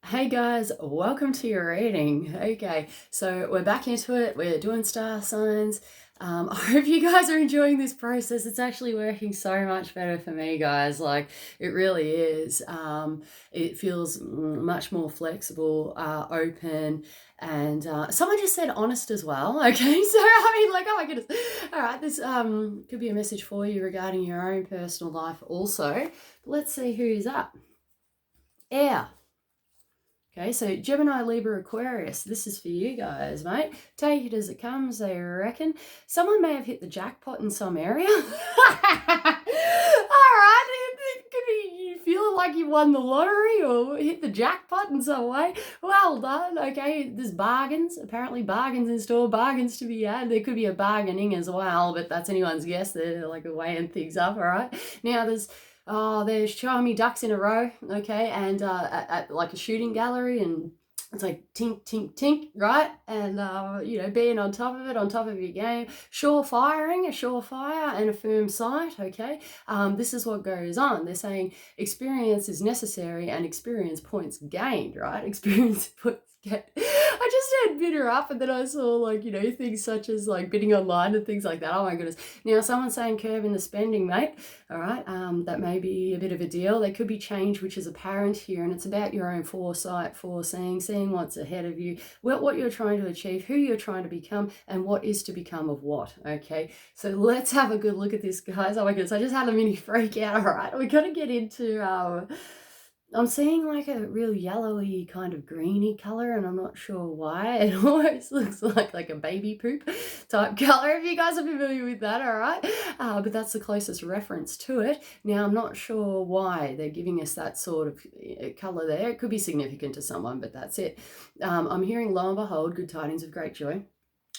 Hey guys, welcome to your reading. Okay, so we're back into it. We're doing star signs. I hope you guys are enjoying this process. It's actually working so much better for me, guys. Like, it really is. It feels much more flexible, open, and someone just said honest as well. Okay, so I mean, like, oh my goodness. All right, this could be a message for you regarding your own personal life also. But let's see who's up. Air. Okay, so Gemini, Libra, Aquarius, this is for you guys, mate. Take it as it comes, I reckon. Someone may have hit the jackpot in some area. All right, it could be you feel like you won the lottery or hit the jackpot in some way. Well done, okay. There's bargains, apparently bargains in store, bargains to be had. There could be a bargaining as well, but that's anyone's guess. They're like weighing things up, all right. Now there's showing me ducks in a row, okay, and at like a shooting gallery, and it's like tink, tink, tink, right? And, being on top of it, on top of your game, a surefire and a firm sight, okay? This is what goes on. They're saying experience is necessary and experience points gained, right? Experience points gained. I just had bidder up, and then I saw things such as like bidding online and things like that. Oh my goodness. Now someone's saying curb in the spending, mate. All right, that may be a bit of a deal. There could be change which is apparent here, and it's about your own foresight, seeing what's ahead of you, what you're trying to achieve, who you're trying to become, and what is to become of what, okay? So let's have a good look at this, guys. Oh my goodness, I just had a mini freak out. All right, we're going to get into... I'm seeing like a real yellowy kind of greeny color, and I'm not sure why. It almost looks like a baby poop type color, if you guys are familiar with that, all right? But that's the closest reference to it. Now, I'm not sure why they're giving us that sort of color there. It could be significant to someone, but that's it. I'm hearing, lo and behold, good tidings of great joy.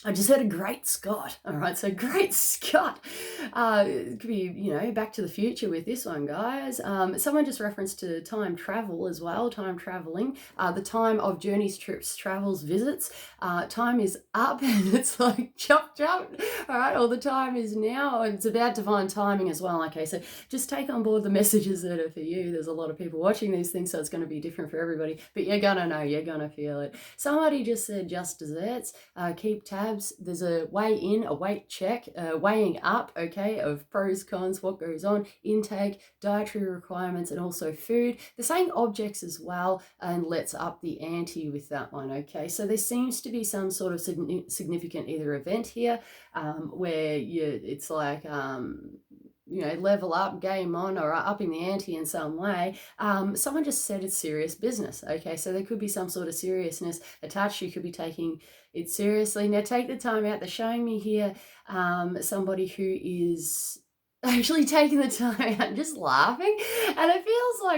I just heard a great Scott. All right, so great Scott. It could be, Back to the Future with this one, guys. Someone just referenced to time travel as well, time traveling. The time of journeys, trips, travels, visits. Time is up, and it's like chop, chop. All right, all the time is now. It's about divine timing as well. Okay, so just take on board the messages that are for you. There's a lot of people watching these things, so it's going to be different for everybody. But you're going to know, you're going to feel it. Somebody just said just desserts. Keep tabs. There's a weigh in, a weight check, weighing up, okay, of pros, cons, what goes on, intake, dietary requirements, and also food. They're saying objects as well, and let's up the ante with that one, okay? So there seems to be some sort of significant either event here where it's like... level up, game on, or upping the ante in some way. Someone just said it's serious business. Okay, so there could be some sort of seriousness attached. You could be taking it seriously. Now, take the time out. They're showing me here somebody who is actually taking the time out and just laughing, and it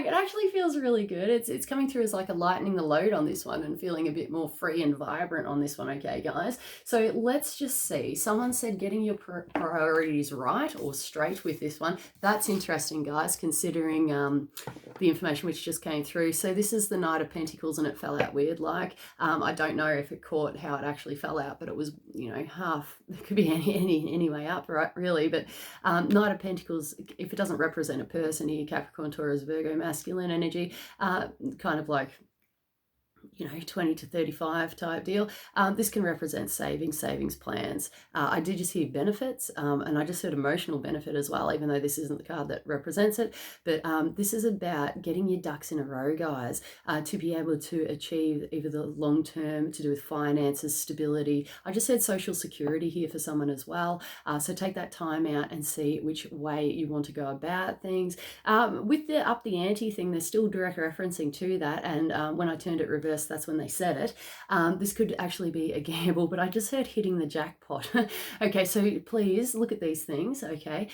actually feels really good. It's coming through as like a lightening the load on this one and feeling a bit more free and vibrant on this one. Okay, guys, so let's just see. Someone said getting your priorities right or straight with this one. That's interesting, guys, considering the information which just came through. So this is the Knight of Pentacles, and it fell out weird. I don't know if it caught how it actually fell out, but it was half. It could be any way up, right? Really, but Knight of Pentacles, if it doesn't represent a person here, Capricorn, Taurus, Virgo, masculine energy, kind of like 20 to 35 type deal. This can represent savings plans. I did just hear benefits, and I just heard emotional benefit as well, even though this isn't the card that represents it. But this is about getting your ducks in a row, guys, to be able to achieve either the long term to do with finances, stability. I just said social security here for someone as well. So take that time out and see which way you want to go about things. With the up the ante thing, there's still direct referencing to that. And when I turned it reverse, that's when they said it. This could actually be a gamble, but I just heard hitting the jackpot. Okay, so please look at these things, okay?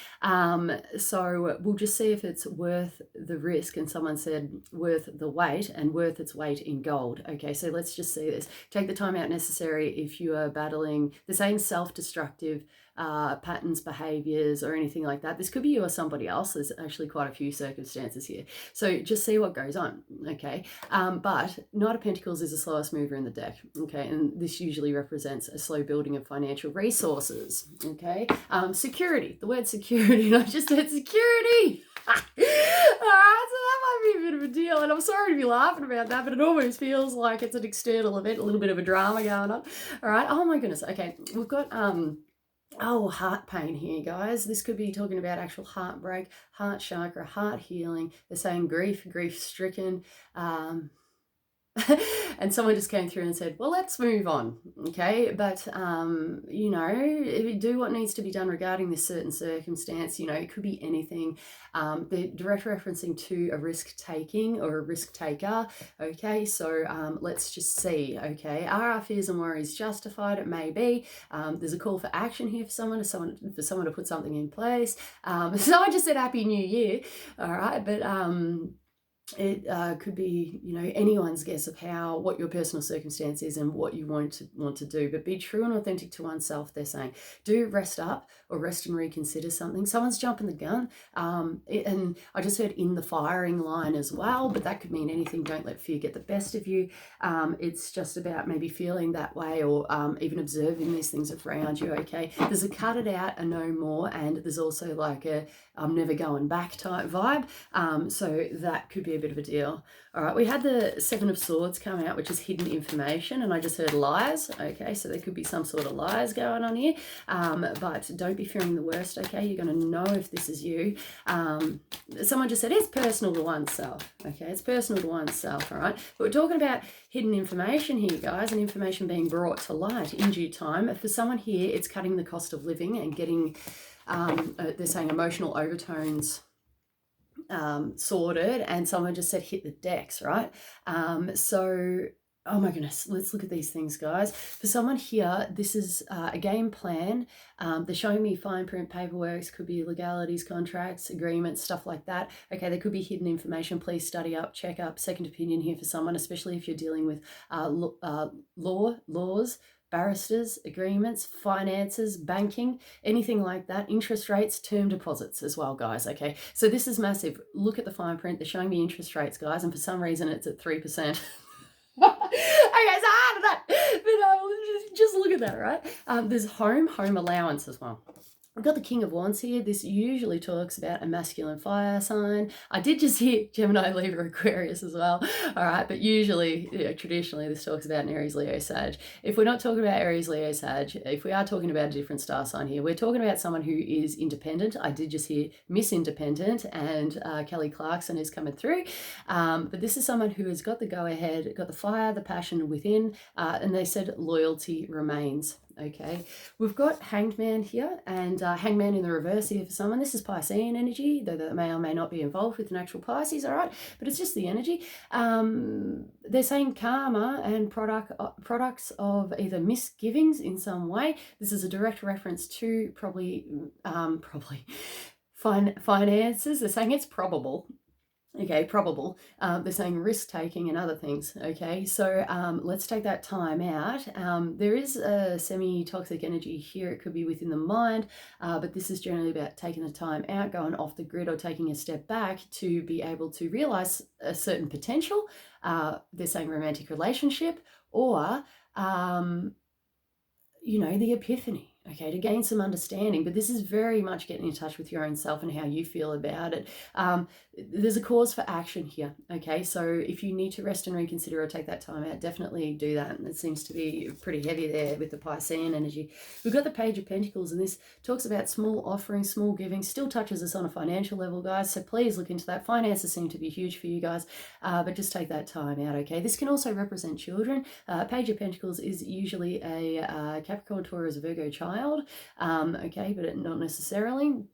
So we'll just see if it's worth the risk. And someone said worth the wait and worth its weight in gold. Okay, so let's just see this. Take the time out necessary if you are battling the same self-destructive patterns, behaviors, or anything like that. This could be you or somebody else. There's actually quite a few circumstances here. So just see what goes on, okay? But Knight of Pentacles is the slowest mover in the deck, okay? And this usually represents a slow building of financial resources, okay? Security, the word security, and I just said security. All right, so that might be a bit of a deal. And I'm sorry to be laughing about that, but it almost feels like it's an external event, a little bit of a drama going on. All right. Oh my goodness. Okay. We've got, heart pain here, guys. This could be talking about actual heartbreak, heart chakra, heart healing. They're saying grief stricken. And someone just came through and said, well, let's move on. Okay. But, you know, do what needs to be done regarding this certain circumstance. You know, it could be anything. The direct referencing to a risk taking or a risk taker. Okay. So, let's just see. Okay. Are our fears and worries justified? It may be. There's a call for action here for someone to put something in place. Someone just said Happy New Year. All right. But, it could be, you know, anyone's guess of what your personal circumstance is and what you want to do, but be true and authentic to oneself. They're saying do rest up or rest and reconsider something. Someone's jumping the gun, and I just heard in the firing line as well, but that could mean anything. Don't let fear get the best of you. It's just about maybe feeling that way, or even observing these things around you. Okay, there's a cut it out and no more, and there's also like a I'm never going back type vibe. So that could be a bit of a deal. All right, we had the Seven of Swords come out, which is hidden information, and I just heard lies. Okay, so there could be some sort of lies going on here, but don't be fearing the worst. Okay, you're going to know if this is you. Someone just said it's personal to oneself. Okay, it's personal to oneself. All right, but we're talking about hidden information here, guys, and information being brought to light in due time. For someone here, it's cutting the cost of living and getting they're saying emotional overtones sorted, and someone just said hit the decks, right? So oh my goodness, let's look at these things, guys. For someone here, this is a game plan. They're showing me fine print paperwork, could be legalities, contracts, agreements, stuff like that. Okay, there could be hidden information. Please study up, check up, second opinion here for someone, especially if you're dealing with laws, barristers, agreements, finances, banking, anything like that, interest rates, term deposits as well, guys. Okay, so this is massive. Look at the fine print. They're showing me interest rates, guys, and for some reason it's at 3%. Okay, so I don't know, but just look at that, right? There's home allowance as well. I've got the King of Wands here. This usually talks about a masculine fire sign. I did just hear Gemini, Libra, Aquarius as well. All right, but usually, traditionally, this talks about an Aries, Leo, Sag. If we're not talking about Aries, Leo, Sag, if we are talking about a different star sign here, we're talking about someone who is independent. I did just hear Miss Independent, and Kelly Clarkson is coming through. But this is someone who has got the go-ahead, got the fire, the passion within, and they said loyalty remains. Okay, we've got Hanged Man here, and Hangman in the reverse here for someone. This is Piscean energy, though that may or may not be involved with an actual Pisces, all right, but it's just the energy. They're saying karma and products of either misgivings in some way. This is a direct reference to probably finances. They're saying it's probable. Okay, probable. They're saying risk-taking and other things. Okay, so let's take that time out. There is a semi-toxic energy here. It could be within the mind, but this is generally about taking the time out, going off the grid, or taking a step back to be able to realize a certain potential. They're saying romantic relationship, or, you know, the epiphany. Okay, to gain some understanding, but this is very much getting in touch with your own self and how you feel about it. There's a cause for action here. Okay, so if you need to rest and reconsider or take that time out, definitely do that. And it seems to be pretty heavy there with the Piscean energy. We've got the Page of Pentacles, and this talks about small offerings, small giving, still touches us on a financial level, guys. So please look into that. Finances seem to be huge for you guys, but just take that time out. Okay, this can also represent children. Page of Pentacles is usually a Capricorn, Taurus, Virgo child. Okay, but not necessarily.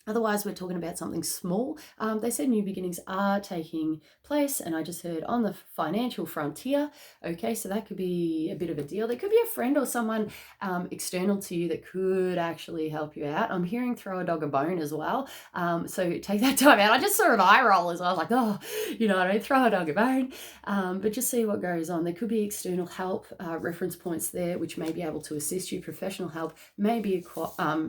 Otherwise, we're talking about something small. They said new beginnings are taking place, and I just heard on the financial frontier. Okay, so that could be a bit of a deal. There could be a friend or someone external to you that could actually help you out. I'm hearing throw a dog a bone as well. So take that time out. I just saw an eye roll as well. I was like, oh, you know what I mean? Throw a dog a bone. But just see what goes on. There could be external help, reference points there, which may be able to assist you. Professional help may be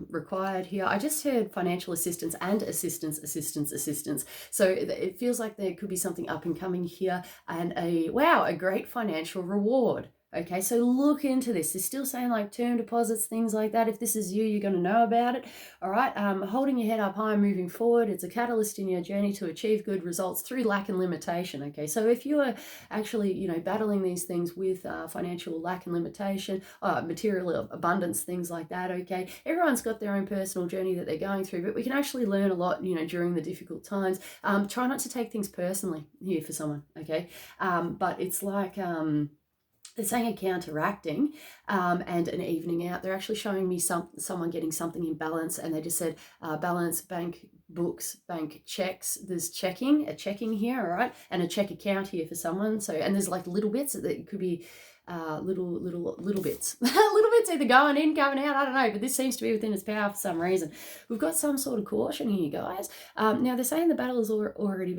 required here. I just heard financial assistance and assistance. So it feels like there could be something up and coming here, and a great financial reward. Okay, so look into this. They're still saying like term deposits, things like that. If this is you, you're going to know about it. All right, holding your head up high, moving forward. It's a catalyst in your journey to achieve good results through lack and limitation. Okay, so if you are actually, battling these things with financial lack and limitation, material abundance, things like that. Okay, everyone's got their own personal journey that they're going through, but we can actually learn a lot, during the difficult times. Try not to take things personally here for someone. Okay, but it's like they're saying a counteracting and an evening out. They're actually showing me someone getting something in balance, and they just said balance, bank books, bank checks. There's a checking here, all right, and a check account here for someone. So, and there's like little bits that it could be little bits little bits either going in, going out, I don't know, but this seems to be within its power for some reason. We've got some sort of caution here, guys. Now they're saying the battle has already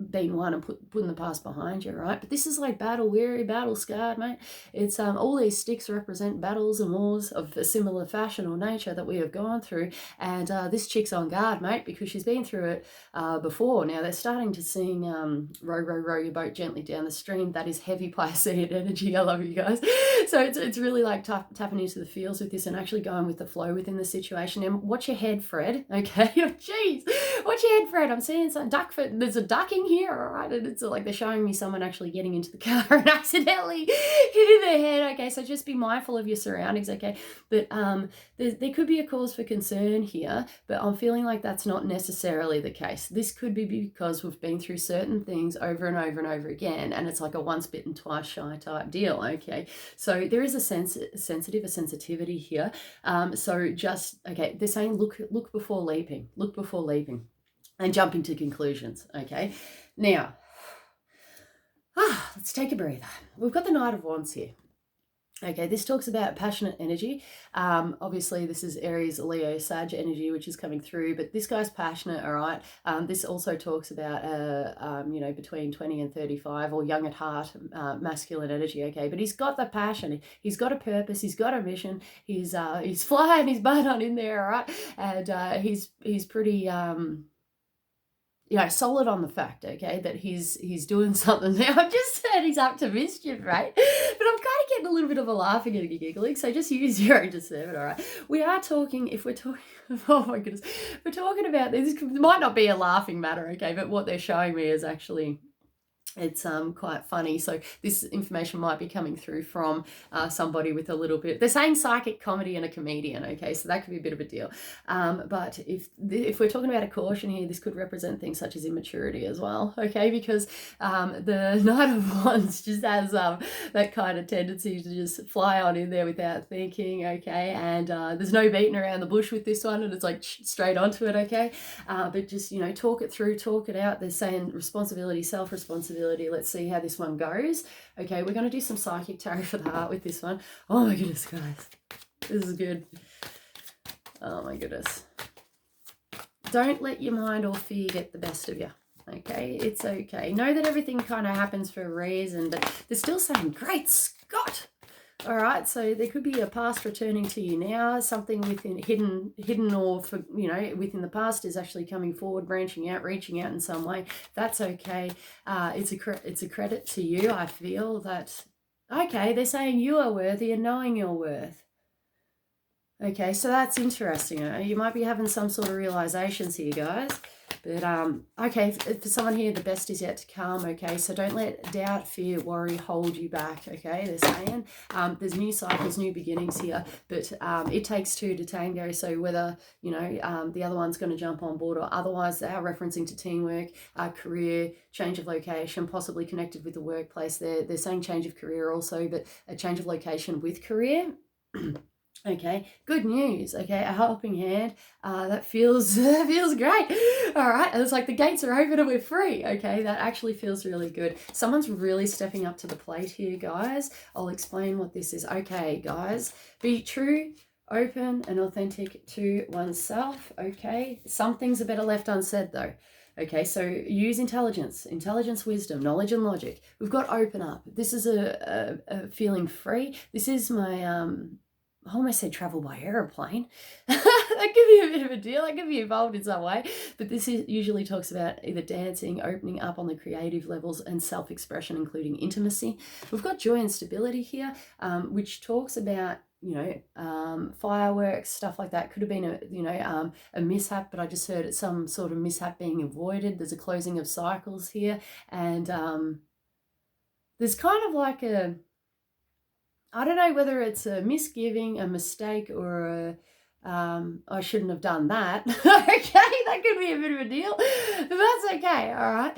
been won and putting the past behind you, right? But this is like battle weary, battle scarred, mate. It's all these sticks represent battles and wars of a similar fashion or nature that we have gone through, and this chick's on guard, mate, because she's been through it before. Now they're starting to sing row your boat gently down the stream. That is heavy Piscean energy. I love you guys. So it's really like tapping into the feels with this and actually going with the flow within the situation. And watch your head, Fred. Okay. Oh, jeez. Watch your head, Fred. I'm seeing some there's a ducking here, all right? And it's like they're showing me someone actually getting into the car and accidentally hitting their head. Okay, so just be mindful of your surroundings, okay? But there could be a cause for concern here, but I'm feeling like that's not necessarily the case. This could be because we've been through certain things over and over and over again, and it's like a once bitten, twice shy type deal, okay? So there is a sensitivity here. So just, okay, they're saying look before leaping, and jumping to conclusions, okay? Now, let's take a breather. We've got the Knight of Wands here. Okay, this talks about passionate energy. Obviously, this is Aries, Leo, Sag energy, which is coming through, but this guy's passionate, all right? This also talks about, between 20 and 35, or young at heart, masculine energy, okay? But he's got the passion. He's got a purpose. He's got a mission. He's flying his butt on in there, all right? And he's pretty... solid on the fact, okay, that he's doing something. Now, I've just said he's up to mischief, right? But I'm kind of getting a little bit of a laughing and a giggling, so just use your own discernment, all right? We are talking, if we're talking, oh my goodness, we're talking about this, it might not be a laughing matter, okay, but what they're showing me is actually... it's quite funny. So this information might be coming through from somebody with a little bit, they're saying psychic, comedy, and a comedian, okay, so that could be a bit of a deal. But if we're talking about a caution here, this could represent things such as immaturity as well, okay, because the Knight of Wands just has that kind of tendency to just fly on in there without thinking, okay, and there's no beating around the bush with this one, and it's like straight onto it, okay, but just, talk it through, talk it out. They're saying responsibility, self-responsibility. Let's see how this one goes. Okay, we're going to do some psychic tarot for the heart with this one. Oh my goodness, guys. This is good. Oh my goodness. Don't let your mind or fear get the best of you. Okay, it's okay. Know that everything kind of happens for a reason, but they're still saying, great Scott. All right, so there could be a past returning to you now, something within hidden or for, within the past is actually coming forward, branching out, reaching out in some way. That's okay. It's a credit to you. I feel that, okay, they're saying you are worthy and knowing your worth. Okay, so that's interesting. You might be having some sort of realizations here, guys. But, okay, for someone here, the best is yet to come, okay? So don't let doubt, fear, worry hold you back, okay? They're saying there's new cycles, new beginnings here, but it takes two to tango. So whether, the other one's going to jump on board or otherwise, they are referencing to teamwork, career, change of location, possibly connected with the workplace. They're saying change of career also, but a change of location with career. Okay, good news. Okay, a helping hand. That feels great. All right, and it's like the gates are open and we're free. Okay, that actually feels really good. Someone's really stepping up to the plate here, guys. I'll explain what this is. Okay, guys, be true, open, and authentic to oneself. Okay, some things are better left unsaid though. Okay, so use intelligence, wisdom, knowledge, and logic. We've got open up. This is a feeling free. This is my I almost said travel by aeroplane. That could be a bit of a deal. That could be involved in some way. But this usually talks about either dancing, opening up on the creative levels, and self-expression, including intimacy. We've got joy and stability here, which talks about, you know, fireworks, stuff like that. Could have been a mishap, but I just heard it's some sort of mishap being avoided. There's a closing of cycles here, and there's kind of like a, I don't know whether it's a misgiving, a mistake, or I shouldn't have done that. Okay, that could be a bit of a deal, but that's okay. All right.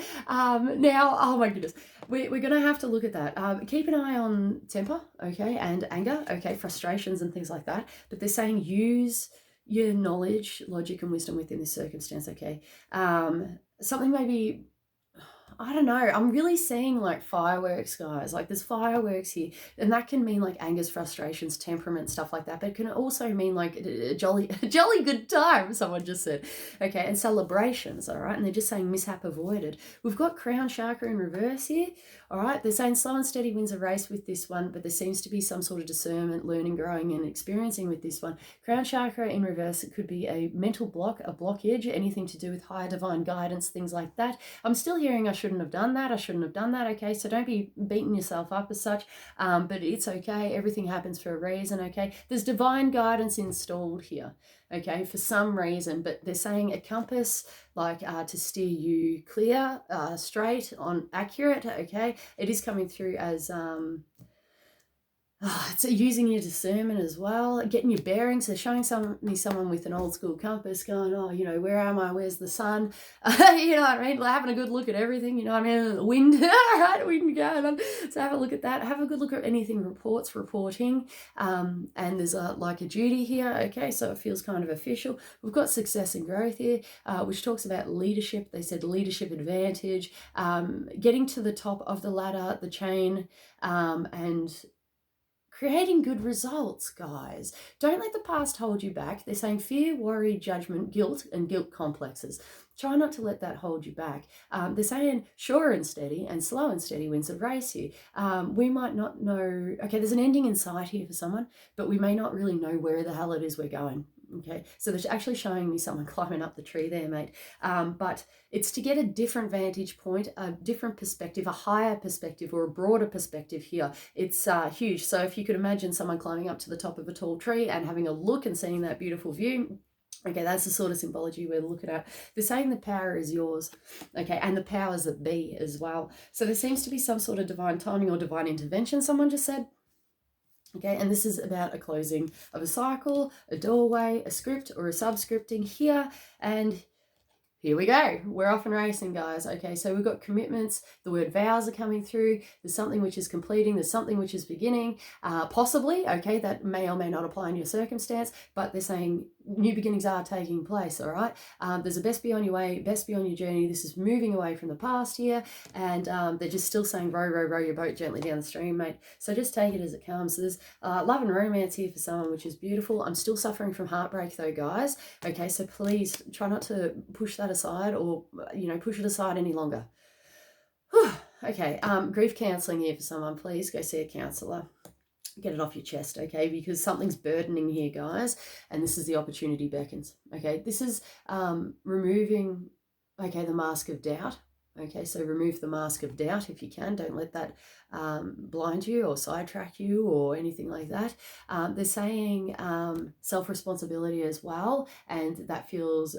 Now, oh my goodness, we're going to have to look at that. Keep an eye on temper, okay, and anger, okay, frustrations and things like that. But they're saying use your knowledge, logic, and wisdom within this circumstance, okay. Something maybe, I don't know, I'm really seeing like fireworks, guys. Like there's fireworks here, and that can mean like angers, frustrations, temperament, stuff like that. But it can also mean like a jolly good time, someone just said. Okay, and celebrations, all right? And they're just saying mishap avoided. We've got crown chakra in reverse here, all right? They're saying slow and steady wins a race with this one, but there seems to be some sort of discernment, learning, growing, and experiencing with this one. Crown chakra in reverse, it could be a mental block, a blockage, anything to do with higher divine guidance, things like that. I'm still hearing I shouldn't have done that. I shouldn't have done that. Okay, so don't be beating yourself up as such, but it's okay. Everything happens for a reason. Okay, there's divine guidance installed here, okay, for some reason, but they're saying a compass, like to steer you clear, straight on, accurate. Okay, it is coming through as it's using your discernment as well, getting your bearings. They're showing me someone with an old school compass going, oh, you know, where am I? Where's the sun? You know what I mean? Like having a good look at everything, you know what I mean? The wind, right? Wind going on. So have a look at that. Have a good look at anything reporting. And there's like a duty here. Okay, so it feels kind of official. We've got success and growth here, which talks about leadership. They said leadership advantage, getting to the top of the ladder, the chain, and creating good results, guys. Don't let the past hold you back. They're saying fear, worry, judgment, guilt, and guilt complexes. Try not to let that hold you back. They're saying sure and steady and slow and steady wins the race here. We might not know, okay, there's an ending in sight here for someone, but we may not really know where the hell it is we're going. Okay, so they're actually showing me someone climbing up the tree there, mate. But it's to get a different vantage point, a different perspective, a higher perspective or a broader perspective here. It's huge. So if you could imagine someone climbing up to the top of a tall tree and having a look and seeing that beautiful view, okay, that's the sort of symbology we're looking at. They're saying the power is yours, okay, and the powers that be as well. So there seems to be some sort of divine timing or divine intervention, someone just said. Okay, and this is about a closing of a cycle, a doorway, a script or a subscripting here, and here we go. We're off and racing, guys. Okay, so we've got commitments. The word vows are coming through. There's something which is completing. There's something which is beginning. Possibly, okay, that may or may not apply in your circumstance, but they're saying new beginnings are taking place, all right? There's a best be on your way, best be on your journey. This is moving away from the past here, and they're just still saying row, row, row your boat gently down the stream, mate. So just take it as it comes. So there's love and romance here for someone, which is beautiful. I'm still suffering from heartbreak though, guys. Okay, so please try not to push that aside or, you know, push it aside any longer. Whew. Okay, grief counselling here for someone. Please go see a counsellor. Get it off your chest, okay, because something's burdening here, guys, and this is the opportunity beckons. Okay, this is removing, okay, the mask of doubt. Okay, so remove the mask of doubt if you can. Don't let that blind you or sidetrack you or anything like that. They're saying self-responsibility as well, and that feels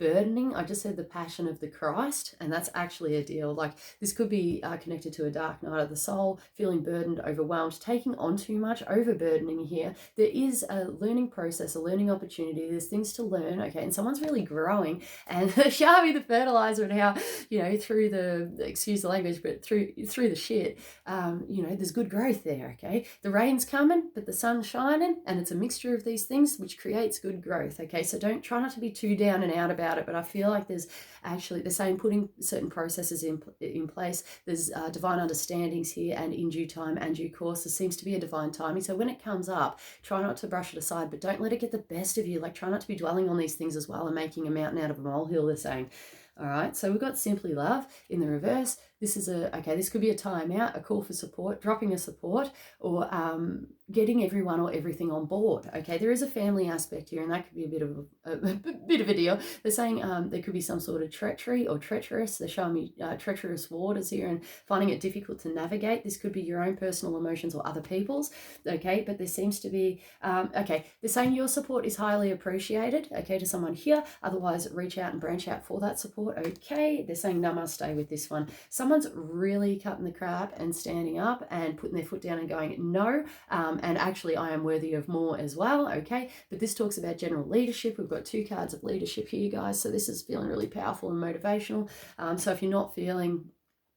burdening. I just said the passion of the Christ, and that's actually a deal. Like this could be connected to a dark night of the soul, feeling burdened, overwhelmed, taking on too much, overburdening here. There is a learning process, a learning opportunity. There's things to learn, okay, and someone's really growing, and shall be the fertilizer, and how, you know, through the, excuse the language, but through the shit, you know, there's good growth there, okay? The rain's coming, but the sun's shining, and it's a mixture of these things which creates good growth, okay? So try not to be too down and out about it, but I feel like there's actually, they're saying putting certain processes in place. There's divine understandings here, and in due time and due course, there seems to be a divine timing. So when it comes up, try not to brush it aside, but don't let it get the best of you. Like try not to be dwelling on these things as well and making a mountain out of a molehill, they're saying. All right, so we've got simply love in the reverse. this is this could be a timeout, a call for support, dropping a support, or getting everyone or everything on board. Okay, there is a family aspect here, and that could be a bit of a deal. They're saying there could be some sort of treachery or treacherous. They're showing me treacherous waters here and finding it difficult to navigate. This could be your own personal emotions or other people's. Okay, but there seems to be they're saying your support is highly appreciated. Okay, to someone here. Otherwise, reach out and branch out for that support. Okay, they're saying namaste with this one. Someone's really cutting the crap and standing up and putting their foot down and going no. And actually I am worthy of more as well. Okay, but this talks about general leadership. We've got 2 cards of leadership here, guys, so this is feeling really powerful and motivational. So if you're not feeling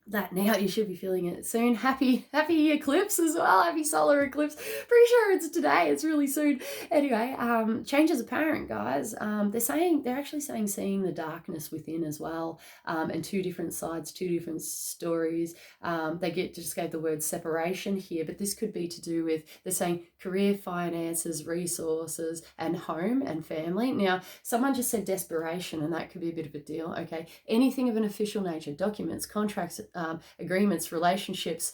that now, you should be feeling it soon. Happy eclipse as well. Happy solar eclipse. Pretty sure it's today. It's really soon. Anyway, change is apparent, guys. They're actually saying seeing the darkness within as well, and 2 different sides, 2 different stories. They just gave the word separation here, but this could be to do with, they're saying career, finances, resources, and home and family. Now, someone just said desperation, and that could be a bit of a deal. Okay, anything of an official nature, documents, contracts, agreements, relationships,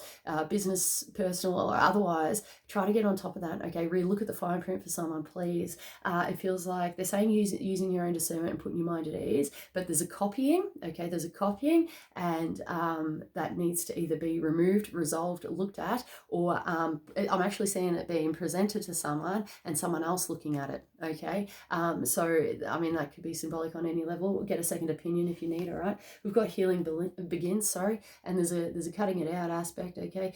business, personal or otherwise, try to get on top of that. Okay, really look at the fine print for someone, please. It feels like they're saying using your own discernment and putting your mind at ease, but there's a copying. Okay, there's a copying, and that needs to either be removed, resolved, looked at, or I'm actually seeing it being presented to someone and someone else looking at it. Okay, so I mean, that could be symbolic on any level. Get a second opinion if you need. All right, we've got healing begins, sorry, and there's a cutting it out aspect. Okay,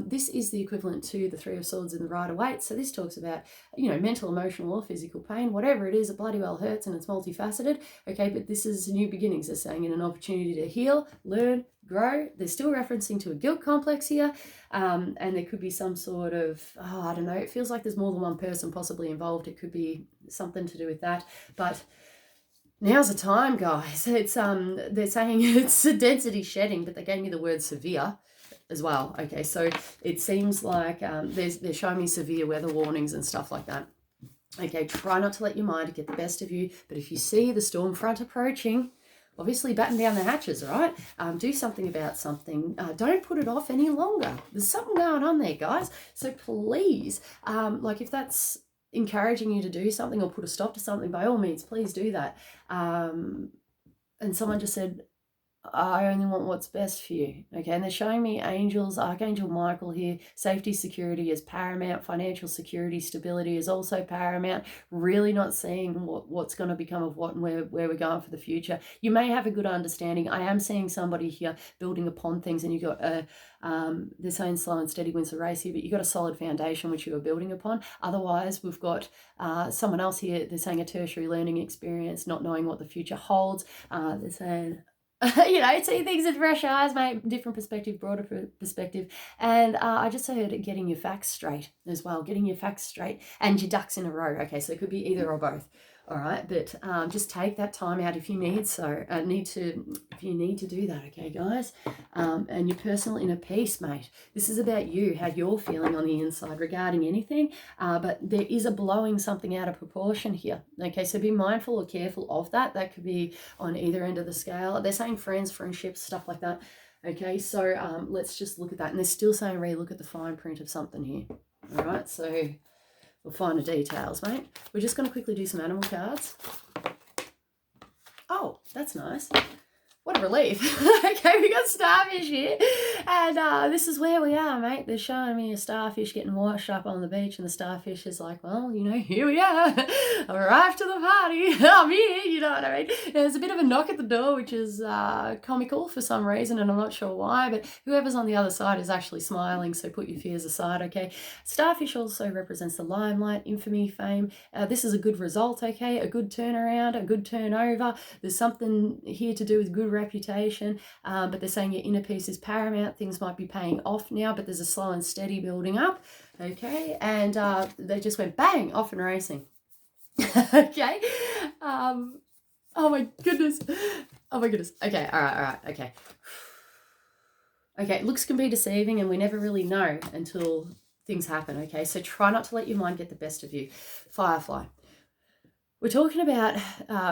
this is the equivalent to the 3 of Swords in the Rider-Waite. So this talks about, you know, mental, emotional, or physical pain, whatever it is. It bloody well hurts, and it's multifaceted. Okay, but this is new beginnings. They're saying in an opportunity to heal, learn, grow. They're still referencing to a guilt complex here, and there could be some sort of, I don't know, it feels like there's more than one person possibly involved. It could be something to do with that, but now's the time, guys. It's they're saying it's a density shedding, but they gave me the word severe as well. Okay, so it seems like they're showing me severe weather warnings and stuff like that. Okay, try not to let your mind get the best of you, but if you see the storm front approaching, obviously batten down the hatches, right? Do something about something. Don't put it off any longer. There's something going on there, guys. So please, like if that's encouraging you to do something or put a stop to something, by all means, please do that. And someone just said, I only want what's best for you. Okay, and they're showing me angels, Archangel Michael here. Safety, security is paramount. Financial security, stability is also paramount. Really not seeing what's going to become of what and where we're going for the future. You may have a good understanding. I am seeing somebody here building upon things, and you've got they're saying slow and steady wins the race here, but you've got a solid foundation which you are building upon. Otherwise, we've got someone else here. They're saying a tertiary learning experience, not knowing what the future holds. They're saying, you know, see things with fresh eyes, mate, different perspective, broader perspective. And I just heard getting your facts straight as well, getting your facts straight and your ducks in a row. Okay, so it could be either or both. All right, but just take that time out if you need if you need to do that, okay, guys? And your personal inner peace, mate. This is about you, how you're feeling on the inside regarding anything, but there is a blowing something out of proportion here, okay? So be mindful or careful of that. That could be on either end of the scale. They're saying friends, friendships, stuff like that, okay? So let's just look at that. And they're still saying look at the fine print of something here, all right? So we'll find the details, mate. We're just going to quickly do some animal cards. Oh, that's nice. What a relief. Okay, we got starfish here. And this is where we are, mate. They're showing me a starfish getting washed up on the beach, and the starfish is like, well, you know, here we are. Arrived to the party. I'm here, you know what I mean? There's a bit of a knock at the door, which is comical for some reason, and I'm not sure why, but whoever's on the other side is actually smiling, so put your fears aside, okay? Starfish also represents the limelight, infamy, fame. This is a good result, okay? A good turnaround, a good turnover. There's something here to do with good reputation, but they're saying your inner peace is paramount. Things might be paying off now, but there's a slow and steady building up, okay? And they just went bang, off and racing. Okay. Oh my goodness. Oh my goodness. Okay, all right, okay. Okay, looks can be deceiving, and we never really know until things happen, okay? So try not to let your mind get the best of you. Firefly. We're talking about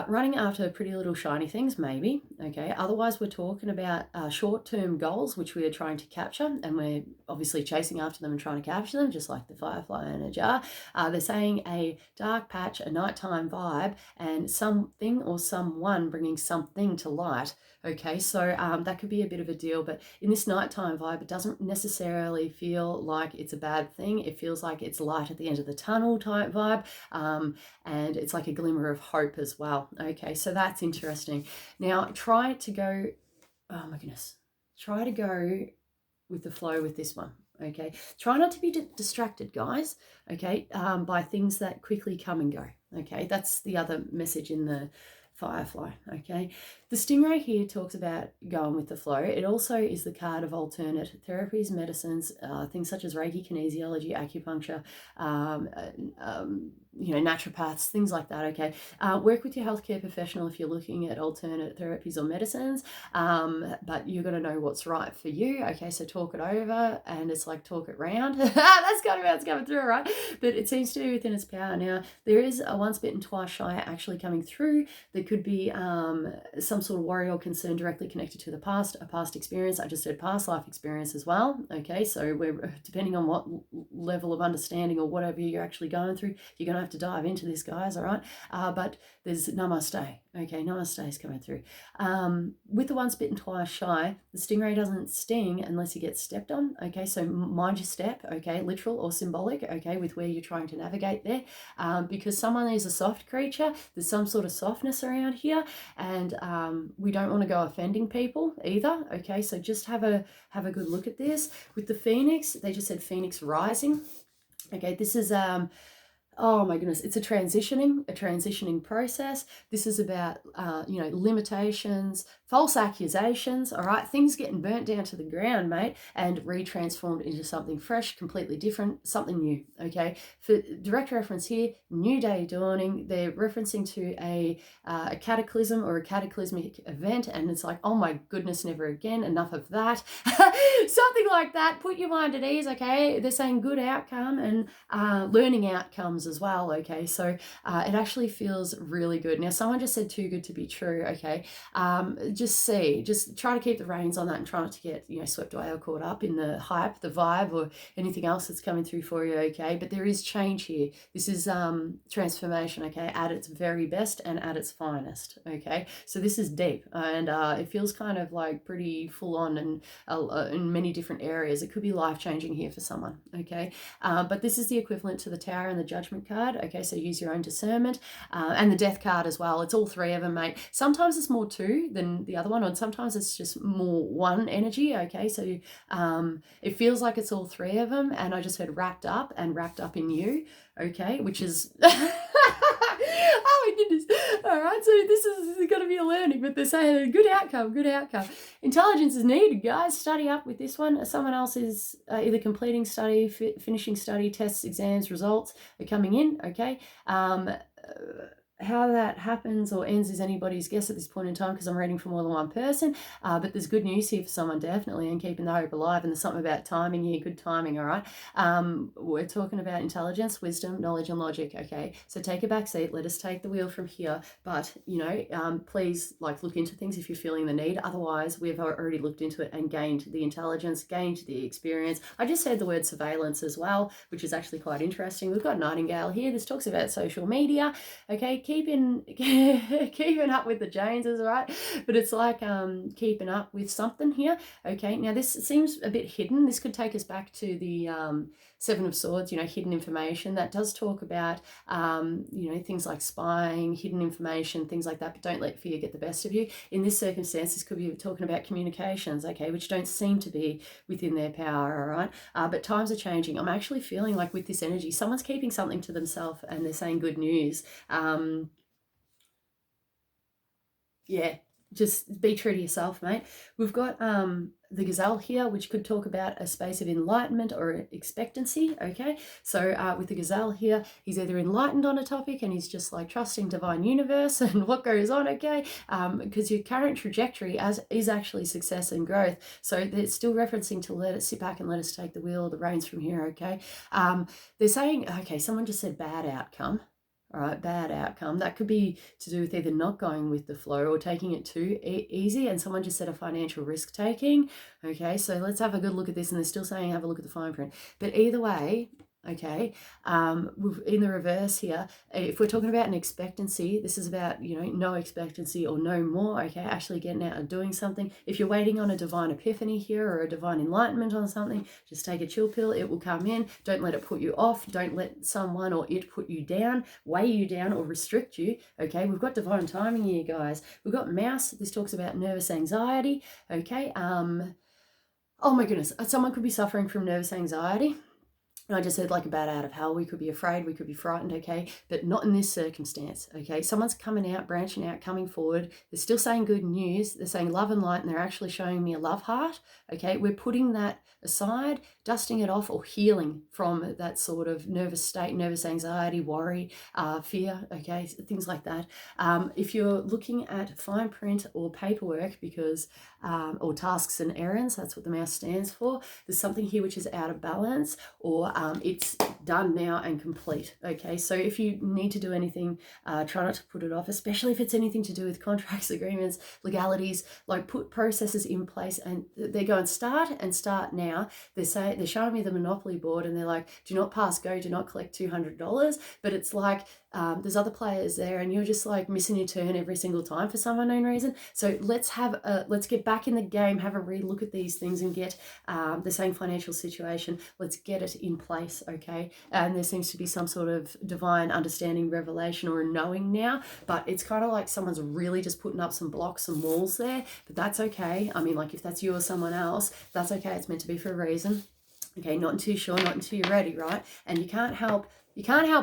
running after pretty little shiny things, maybe, okay? Otherwise, we're talking about short-term goals, which we are trying to capture, and we're obviously chasing after them and trying to capture them, just like the firefly in a jar. They're saying a dark patch, a nighttime vibe, and something or someone bringing something to light. Okay, so that could be a bit of a deal, but in this nighttime vibe, it doesn't necessarily feel like it's a bad thing. It feels like it's light at the end of the tunnel type vibe. And it's like a glimmer of hope as well. Okay, so that's interesting. Now try to go, oh my goodness, try to go with the flow with this one. Okay, try not to be distracted, guys. Okay, by things that quickly come and go. Okay, that's the other message in the firefly. Okay, the stingray here talks about going with the flow. It also is the card of alternate therapies, medicines, things such as Reiki, kinesiology, acupuncture, naturopaths, things like that. Okay, work with your healthcare professional if you're looking at alternate therapies or medicines, but you're going to know what's right for you. Okay, so talk it over, and it's like talk it round. That's kind of how it's coming through, right? But it seems to be within its power. Now there is a once bitten twice shy actually coming through. There could be some sort of worry or concern directly connected to the past, a past experience. I just said past life experience as well. Okay, so we're depending on what level of understanding or whatever you're actually going through, you're going to have to dive into this, guys. All right, but there's namaste. Okay, namaste is coming through. With the once bitten twice shy, the stingray doesn't sting unless you get stepped on. Okay, so mind your step. Okay, literal or symbolic. Okay, with where you're trying to navigate there, because someone is a soft creature. There's some sort of softness around here, and we don't want to go offending people either. Okay, so just have a good look at this. With the phoenix, they just said phoenix rising. Okay, this is oh my goodness, it's a transitioning process. This is about limitations, false accusations, all right, things getting burnt down to the ground, mate, and retransformed into something fresh, completely different, something new. Okay, for direct reference here, new day dawning. They're referencing to a cataclysm or a cataclysmic event, and it's like, oh my goodness, never again, enough of that. Something like that. Put your mind at ease. Okay, they're saying good outcome and learning outcomes as well. Okay, so it actually feels really good. Now someone just said too good to be true. Okay, just try to keep the reins on that and try not to get swept away or caught up in the hype, the vibe, or anything else that's coming through for you. Okay, but there is change here. This is transformation. Okay, at its very best and at its finest. Okay, so this is deep, and it feels kind of like pretty full on and in many different areas. It could be life-changing here for someone. Okay, but this is the equivalent to the Tower and the Judgment card. Okay, so use your own discernment, and the Death card as well. It's all three of them, mate. Sometimes it's more two than the other one, and sometimes it's just more one energy. Okay, so it feels like it's all three of them, and I just heard wrapped up and wrapped up in you. Okay, which is oh my goodness. All right, so this is going to be a learning, but they're saying good outcome. Intelligence is needed, guys. Study up with this one. Someone else is either completing study, finishing study, tests, exams, results are coming in. Okay, how that happens or ends is anybody's guess at this point in time, because I'm reading for more than one person, but there's good news here for someone, definitely, and keeping the hope alive. And there's something about timing here, good timing. All right, we're talking about intelligence, wisdom, knowledge, and logic. Okay, so take a back seat, let us take the wheel from here, but please look into things if you're feeling the need. Otherwise, we've already looked into it and gained the intelligence, gained the experience. I just said the word surveillance as well, which is actually quite interesting. We've got Nightingale here. This talks about social media. Okay, keeping up with the Joneses, right? But it's like keeping up with something here. Okay, now this seems a bit hidden. This could take us back to the Seven of Swords, hidden information. That does talk about things like spying, hidden information, things like that, but don't let fear get the best of you. In this circumstance, this could be talking about communications, okay, which don't seem to be within their power, all right? But times are changing. I'm actually feeling like with this energy, someone's keeping something to themselves and they're saying good news. Yeah, just be true to yourself, mate. We've got the gazelle here, which could talk about a space of enlightenment or expectancy. Okay, so with the gazelle here, he's either enlightened on a topic and he's just like trusting divine universe and what goes on. Okay, because your current trajectory is actually success and growth. So they're still referencing to let it sit back and let us take the wheel, the reins from here. Okay, they're saying, okay, someone just said bad outcome. All right, bad outcome. That could be to do with either not going with the flow or taking it too easy. And someone just said a financial risk taking. Okay, so let's have a good look at this. And they're still saying have a look at the fine print. But either way, okay, in the reverse here, if we're talking about an expectancy, this is about, you know, no expectancy or no more, okay, actually getting out and doing something. If you're waiting on a divine epiphany here or a divine enlightenment on something, just take a chill pill. It will come in. Don't let it put you off. Don't let someone or it put you down, weigh you down, or restrict you. Okay, we've got divine timing here, guys. We've got mouse. This talks about nervous anxiety. Okay, oh my goodness, someone could be suffering from nervous anxiety. I just said like a bat out of hell. We could be afraid, we could be frightened, okay? But not in this circumstance, okay? Someone's coming out, branching out, coming forward. They're still saying good news. They're saying love and light, and they're actually showing me a love heart, okay? We're putting that aside, dusting it off, or healing from that sort of nervous state, nervous anxiety, worry, fear, okay? Things like that. If you're looking at fine print or paperwork, because, or tasks and errands, that's what the mouse stands for, there's something here which is out of balance, or it's done now and complete. Okay, so if you need to do anything, try not to put it off, especially if it's anything to do with contracts, agreements, legalities. Like, put processes in place, and they're going start now. They're showing me the Monopoly board, and they're like, do not pass go, do not collect $200. But it's like, there's other players there, and you're just like missing your turn every single time for some unknown reason. So let's get back in the game, have a relook at these things, and get the same financial situation. Let's get it in place, okay? And there seems to be some sort of divine understanding, revelation, or a knowing now, but it's kind of like someone's really just putting up some blocks, some walls there, but that's okay. I mean, like, if that's you or someone else, that's okay. It's meant to be for a reason. Okay, not until you're sure, not until you're ready, right? And you can't help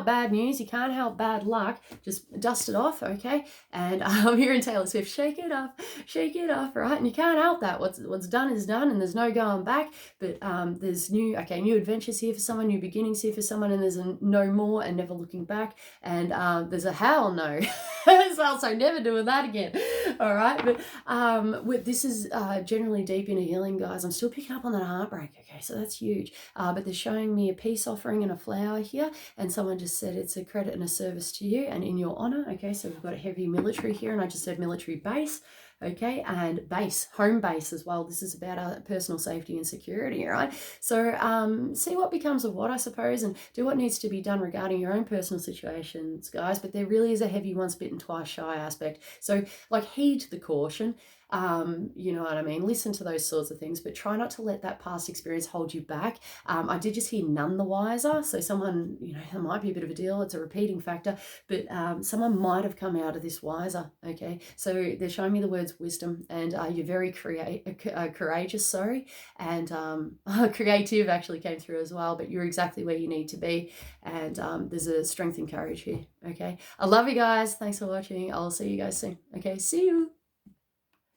bad news. You can't help bad luck. Just dust it off, okay? And I'm hearing Taylor Swift, shake it off, right? And you can't help that. What's done is done, and there's no going back. But there's new adventures here for someone, new beginnings here for someone, and there's a no more and never looking back. And there's a hell no. So never doing that again. All right, but this is generally deep inner healing, guys. I'm still picking up on that heartbreak. Okay, so that's huge. But they're showing me a peace offering and a flower here. And someone just said it's a credit and a service to you and in your honor. Okay, so we've got a heavy military here, and I just said military base. Okay, and base, home base as well. This is about personal safety and security, right? So see what becomes of what, I suppose, and do what needs to be done regarding your own personal situations, guys. But there really is a heavy once bitten, twice shy aspect. So, like, heed the caution. You know what I mean? Listen to those sorts of things, but try not to let that past experience hold you back. I did just hear none the wiser. So someone, you know, it might be a bit of a deal. It's a repeating factor, but someone might have come out of this wiser. Okay. So they're showing me the words wisdom, and you're very courageous, and creative actually came through as well, but you're exactly where you need to be. And there's a strength and courage here. Okay. I love you guys. Thanks for watching. I'll see you guys soon. Okay. See you.